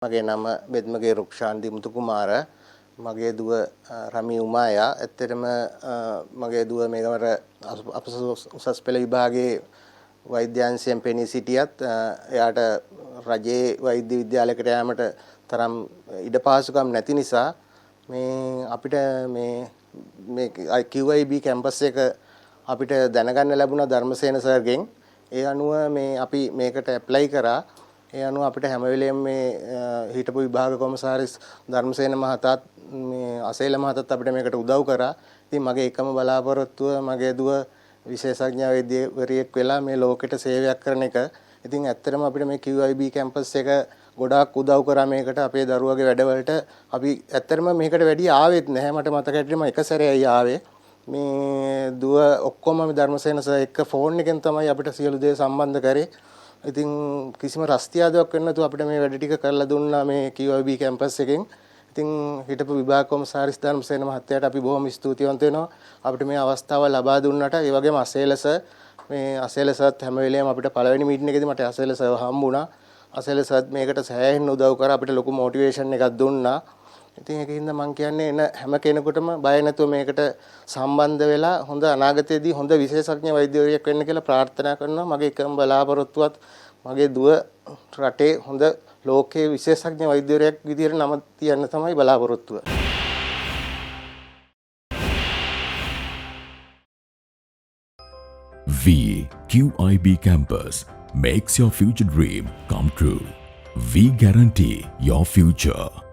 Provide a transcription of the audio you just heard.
මගේ නම බෙද්මගේ රුක්ෂාන් දිමුතු කුමාර. මගේ දුව රමි උමායා. ඇත්තටම මගේ දුව මේකවර අපස උසස් පෙළ විභාගයේ වෛද්‍යාංශයෙන් පෙනී සිටියත් එයාට රජයේ වෛද්‍ය විද්‍යාලයකට යාමට තරම් ඉඩ පහසුකම් නැති නිසා මේ අපිට මේ QIB කැම්පස් එක අපිට දැනගන්න ලැබුණා ධර්මසේන සර්ගෙන්. ඒ අනුව අපි මේකට ඇප්ලයි කරා. ඒ අනුව අපිට හැම වෙලෙම මේ හිටපු විභාග කොමසාරිස් ධර්මසේන මහතාත් මේ අසේල මහතාත් අපිට මේකට උදව් කරා. ඉතින් මගේ එකම බලාපොරොත්තුව මගේ දුව විශේෂඥ වෛද්‍යවරියෙක් වෙලා මේ ලෝකෙට සේවයක් කරන එක. ඉතින් ඇත්තටම අපිට මේ QIB කැම්පස් එක ගොඩාක් උදව් කරා මේකට අපේ දරුවගේ වැඩවලට. අපි ඇත්තටම මේකට වැඩි ආවෙත් නැහැ. මට මතක හිටියම එක සැරේයි ආවේ. මේ දුව ඔක්කොම මේ ධර්මසේන සර් එක්ක ෆෝන් එකෙන් තමයි අපිට සියලු දේ සම්බන්ධ කරේ. ඉතින් කිසිම රස්තියාදුවක් වෙන්නේ නැතුව අපිට මේ වැඩ ටික කරලා දුන්නා මේ QIB කැම්පස් එකෙන්. ඉතින් හිටපු විභාග කොමසාරිස් ධර්මසේන මහත්තයාට අපි බොහොම ස්තුතිවන්ත වෙනවා. අපිට මේ අවස්ථාව ලබා දුන්නාට. ඒ වගේම අසේලස සර්ත් හැම වෙලේම අපිට පළවෙනි මීටින් එකේදී මට අසේලස හම්බුණා. අසේලසත් මේකට සෑහෙන උදව් කරා. අපිට ලොකු මොටිවේෂන් එකක් දුන්නා. ඉතින් ඒකින්ද මම කියන්නේ එන හැම කෙනෙකුටම බය නැතුව මේකට සම්බන්ධ වෙලා හොඳ අනාගතයේදී හොඳ විශේෂඥ වෛද්‍යවරියෙක් වෙන්න කියලා ප්‍රාර්ථනා කරනවා. මගේ එකම බලාපොරොත්තුවත් මගේ දුව රටේ හොඳ ලෝකයේ විශේෂඥ වෛද්‍යවරියෙක් විදියට නම තියන්න තමයි බලාපොරොත්තුව. QIB campus makes your future dream come true. We guarantee your future.